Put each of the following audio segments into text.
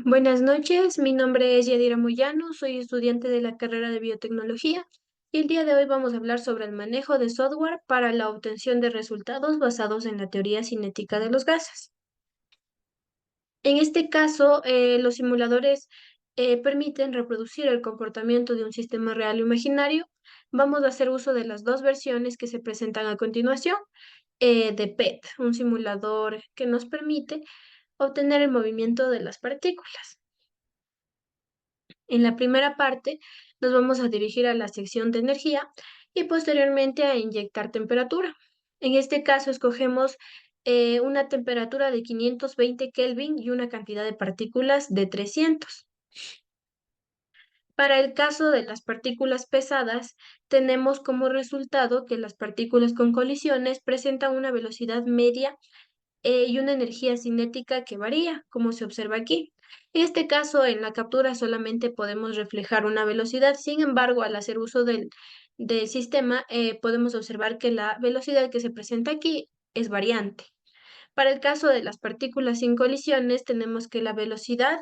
Buenas noches, mi nombre es Yadira Moyano, soy estudiante de la carrera de biotecnología y el día de hoy vamos a hablar sobre el manejo de software para la obtención de resultados basados en la teoría cinética de los gases. En este caso, los simuladores permiten reproducir el comportamiento de un sistema real o imaginario. Vamos a hacer uso de las dos versiones que se presentan a continuación, de PET, un simulador que nos permite obtener el movimiento de las partículas. En la primera parte nos vamos a dirigir a la sección de energía y posteriormente a inyectar temperatura. En este caso escogemos una temperatura de 520 Kelvin y una cantidad de partículas de 300. Para el caso de las partículas pesadas, tenemos como resultado que las partículas con colisiones presentan una velocidad media y una energía cinética que varía, como se observa aquí. En este caso, en la captura solamente podemos reflejar una velocidad, sin embargo, al hacer uso del sistema, podemos observar que la velocidad que se presenta aquí es variante. Para el caso de las partículas sin colisiones, tenemos que la velocidad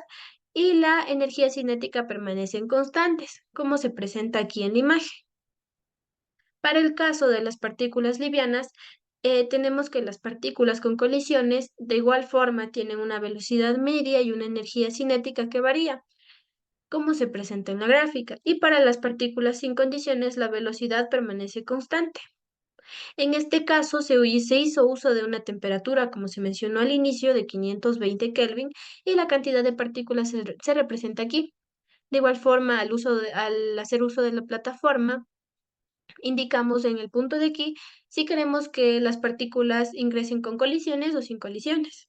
y la energía cinética permanecen constantes, como se presenta aquí en la imagen. Para el caso de las partículas livianas, tenemos que las partículas con colisiones de igual forma tienen una velocidad media y una energía cinética que varía, como se presenta en la gráfica, y para las partículas sin condiciones la velocidad permanece constante. En este caso se hizo uso de una temperatura, como se mencionó al inicio, de 520 Kelvin y la cantidad de partículas se representa aquí. De igual forma, al hacer uso de la plataforma, indicamos en el punto de aquí si queremos que las partículas ingresen con colisiones o sin colisiones.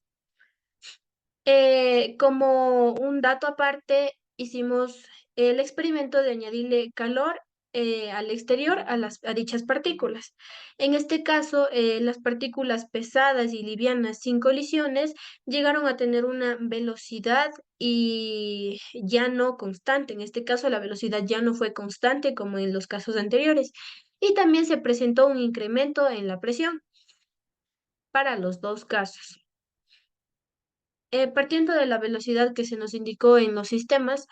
Como un dato aparte, hicimos el experimento de añadirle calor al exterior a dichas partículas. En este caso, las partículas pesadas y livianas sin colisiones llegaron a tener una velocidad y ya no constante. En este caso, la velocidad ya no fue constante como en los casos anteriores. Y también se presentó un incremento en la presión para los dos casos. Partiendo de la velocidad que se nos indicó en los sistemas,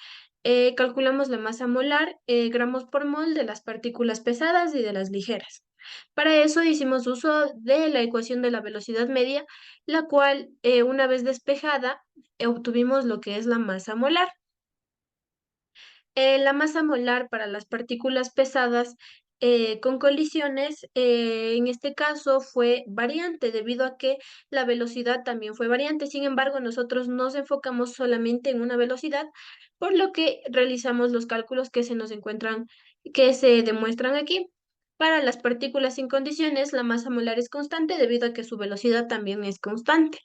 calculamos la masa molar, gramos por mol de las partículas pesadas y de las ligeras. Para eso hicimos uso de la ecuación de la velocidad media, la cual, una vez despejada, obtuvimos lo que es la masa molar. La masa molar para las partículas pesadas con colisiones, en este caso fue variante debido a que la velocidad también fue variante. Sin embargo, nosotros nos enfocamos solamente en una velocidad, por lo que realizamos los cálculos que se demuestran aquí. Para las partículas sin condiciones, la masa molar es constante debido a que su velocidad también es constante.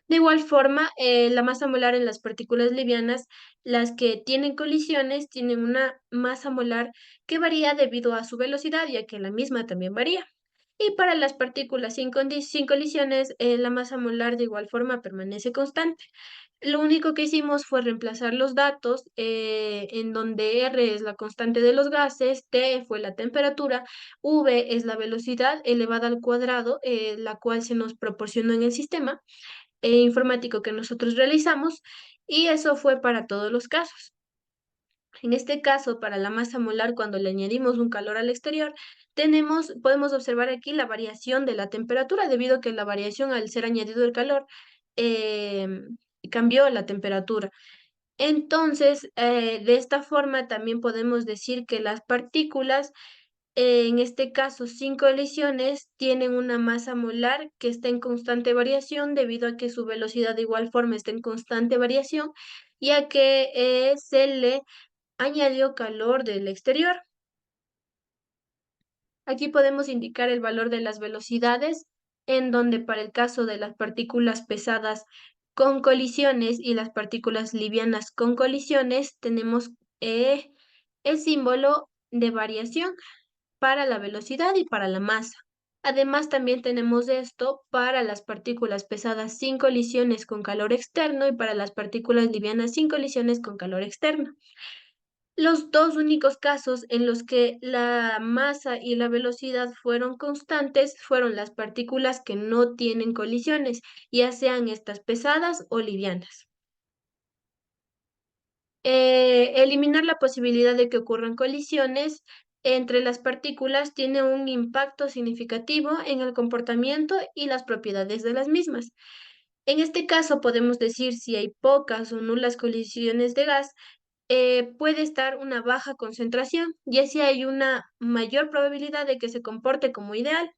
De igual forma, la masa molar en las partículas livianas, las que tienen colisiones, tienen una masa molar que varía debido a su velocidad, ya que la misma también varía. Y para las partículas sin colisiones, la masa molar de igual forma permanece constante. Lo único que hicimos fue reemplazar los datos en donde R es la constante de los gases, T fue la temperatura, V es la velocidad elevada al cuadrado, la cual se nos proporcionó en el sistema informático que nosotros realizamos y eso fue para todos los casos. En este caso, para la masa molar, cuando le añadimos un calor al exterior, podemos observar aquí la variación de la temperatura, debido a que la variación al ser añadido el calor cambió la temperatura. Entonces, de esta forma también podemos decir que las partículas en este caso, sin colisiones tienen una masa molar que está en constante variación debido a que su velocidad de igual forma está en constante variación, ya que se le añadió calor del exterior. Aquí podemos indicar el valor de las velocidades, en donde para el caso de las partículas pesadas con colisiones y las partículas livianas con colisiones, tenemos el símbolo de variación para la velocidad y para la masa. Además, también tenemos esto para las partículas pesadas sin colisiones con calor externo y para las partículas livianas sin colisiones con calor externo. Los dos únicos casos en los que la masa y la velocidad fueron constantes fueron las partículas que no tienen colisiones, ya sean estas pesadas o livianas. Eliminar la posibilidad de que ocurran colisiones entre las partículas tiene un impacto significativo en el comportamiento y las propiedades de las mismas. En este caso, podemos decir si hay pocas o nulas colisiones de gas, puede estar una baja concentración y así hay una mayor probabilidad de que se comporte como ideal.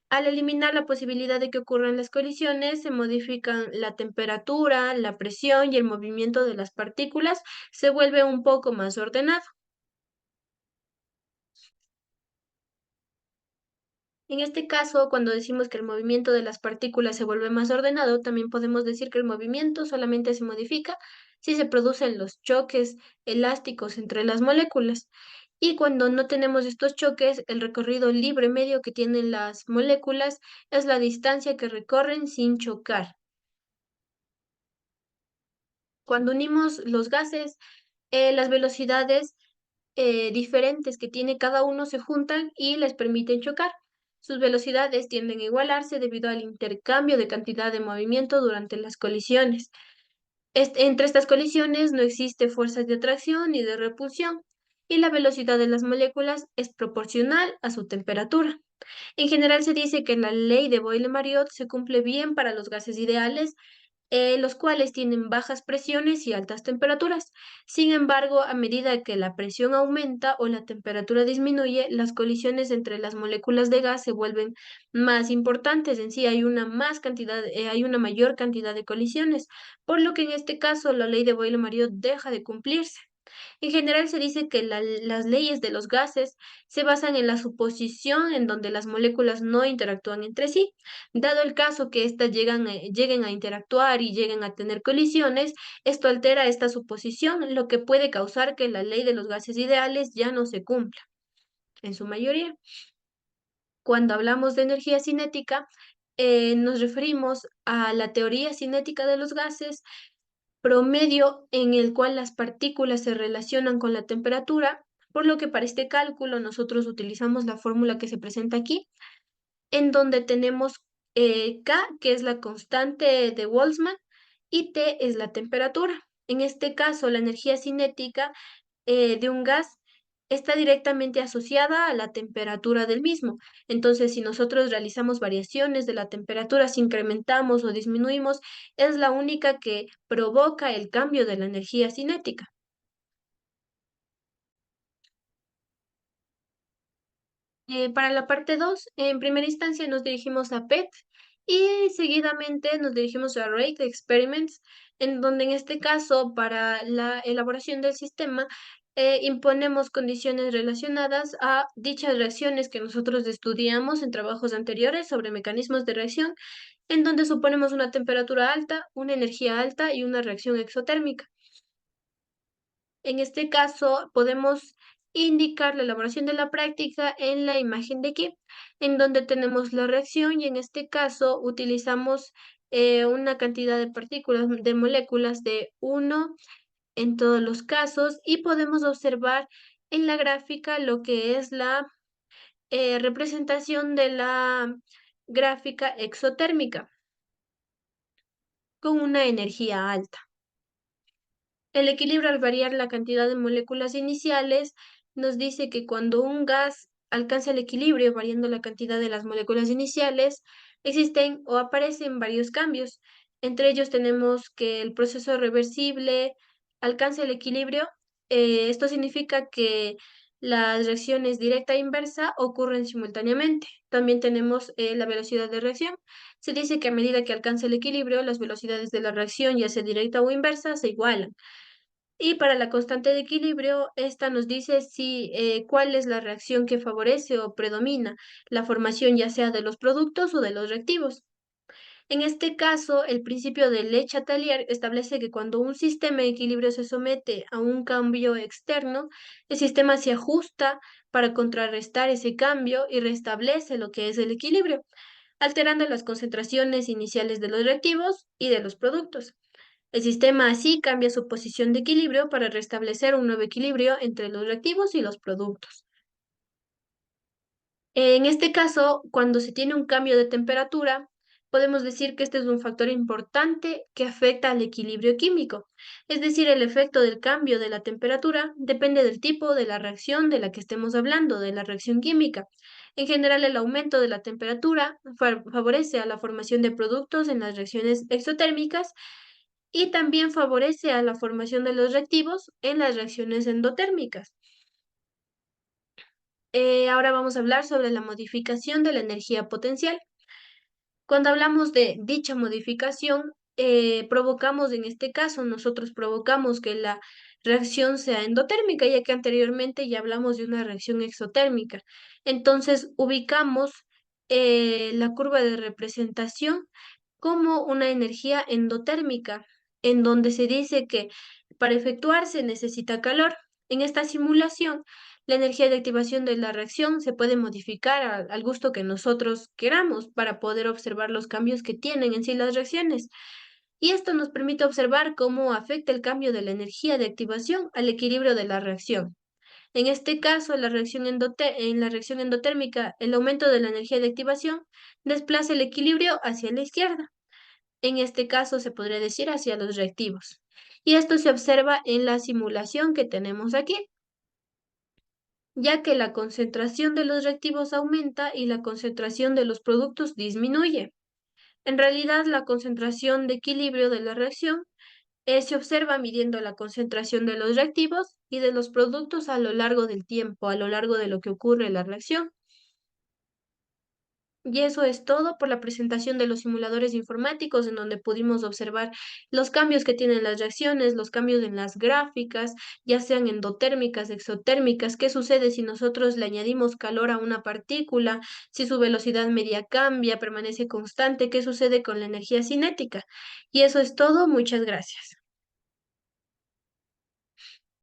Al eliminar la posibilidad de que ocurran las colisiones, se modifican la temperatura, la presión y el movimiento de las partículas, se vuelve un poco más ordenado. En este caso, cuando decimos que el movimiento de las partículas se vuelve más ordenado, también podemos decir que el movimiento solamente se modifica si se producen los choques elásticos entre las moléculas. Y cuando no tenemos estos choques, el recorrido libre medio que tienen las moléculas es la distancia que recorren sin chocar. Cuando unimos los gases, las velocidades diferentes que tiene cada uno se juntan y les permiten chocar. Sus velocidades tienden a igualarse debido al intercambio de cantidad de movimiento durante las colisiones. Entre estas colisiones no existe fuerzas de atracción ni de repulsión, y la velocidad de las moléculas es proporcional a su temperatura. En general se dice que la ley de Boyle-Mariotte se cumple bien para los gases ideales, los cuales tienen bajas presiones y altas temperaturas. Sin embargo, a medida que la presión aumenta o la temperatura disminuye, las colisiones entre las moléculas de gas se vuelven más importantes. En sí, hay una mayor cantidad de colisiones, por lo que en este caso la ley de Boyle-Mariotte deja de cumplirse. En general se dice que las leyes de los gases se basan en la suposición en donde las moléculas no interactúan entre sí. Dado el caso que éstas lleguen a interactuar y lleguen a tener colisiones, esto altera esta suposición, lo que puede causar que la ley de los gases ideales ya no se cumpla, en su mayoría. Cuando hablamos de energía cinética, nos referimos a la teoría cinética de los gases, promedio en el cual las partículas se relacionan con la temperatura, por lo que para este cálculo nosotros utilizamos la fórmula que se presenta aquí, en donde tenemos K, que es la constante de Boltzmann, y T es la temperatura. En este caso, la energía cinética de un gas está directamente asociada a la temperatura del mismo. Entonces, si nosotros realizamos variaciones de la temperatura, si incrementamos o disminuimos, es la única que provoca el cambio de la energía cinética. Para la parte 2, en primera instancia nos dirigimos a PET y seguidamente nos dirigimos a Rate Experiments, en donde en este caso para la elaboración del sistema imponemos condiciones relacionadas a dichas reacciones que nosotros estudiamos en trabajos anteriores sobre mecanismos de reacción, en donde suponemos una temperatura alta, una energía alta y una reacción exotérmica. En este caso, podemos indicar la elaboración de la práctica en la imagen de aquí, en donde tenemos la reacción y en este caso utilizamos una cantidad de partículas, de moléculas de 1 en todos los casos y podemos observar en la gráfica lo que es la representación de la gráfica exotérmica con una energía alta. El equilibrio al variar la cantidad de moléculas iniciales nos dice que cuando un gas alcanza el equilibrio variando la cantidad de las moléculas iniciales, existen o aparecen varios cambios. Entre ellos tenemos que el proceso reversible alcanza el equilibrio. Esto significa que las reacciones directa e inversa ocurren simultáneamente. También tenemos la velocidad de reacción. Se dice que a medida que alcanza el equilibrio, las velocidades de la reacción, ya sea directa o inversa, se igualan. Y para la constante de equilibrio, esta nos dice si cuál es la reacción que favorece o predomina la formación ya sea de los productos o de los reactivos. En este caso, el principio de Le Chatelier establece que cuando un sistema de equilibrio se somete a un cambio externo, el sistema se ajusta para contrarrestar ese cambio y restablece lo que es el equilibrio, alterando las concentraciones iniciales de los reactivos y de los productos. El sistema así cambia su posición de equilibrio para restablecer un nuevo equilibrio entre los reactivos y los productos. En este caso, cuando se tiene un cambio de temperatura, Podemos decir que este es un factor importante que afecta al equilibrio químico, es decir, el efecto del cambio de la temperatura depende del tipo de la reacción de la que estemos hablando, de la reacción química. En general, el aumento de la temperatura favorece a la formación de productos en las reacciones exotérmicas y también favorece a la formación de los reactivos en las reacciones endotérmicas. Ahora vamos a hablar sobre la modificación de la energía potencial. Cuando hablamos de dicha modificación, provocamos, en este caso, nosotros provocamos que la reacción sea endotérmica, ya que anteriormente ya hablamos de una reacción exotérmica. Entonces, ubicamos la curva de representación como una energía endotérmica, en donde se dice que para efectuarse necesita calor. En esta simulación, la energía de activación de la reacción se puede modificar al gusto que nosotros queramos para poder observar los cambios que tienen en sí las reacciones. Y esto nos permite observar cómo afecta el cambio de la energía de activación al equilibrio de la reacción. En este caso, en la reacción endotérmica, el aumento de la energía de activación desplaza el equilibrio hacia la izquierda. En este caso, se podría decir hacia los reactivos. Y esto se observa en la simulación que tenemos aquí, ya que la concentración de los reactivos aumenta y la concentración de los productos disminuye. En realidad, la concentración de equilibrio de la reacción se observa midiendo la concentración de los reactivos y de los productos a lo largo del tiempo, a lo largo de lo que ocurre en la reacción. Y eso es todo por la presentación de los simuladores informáticos, en donde pudimos observar los cambios que tienen las reacciones, los cambios en las gráficas, ya sean endotérmicas, exotérmicas, qué sucede si nosotros le añadimos calor a una partícula, si su velocidad media cambia, permanece constante, qué sucede con la energía cinética. Y eso es todo, muchas gracias.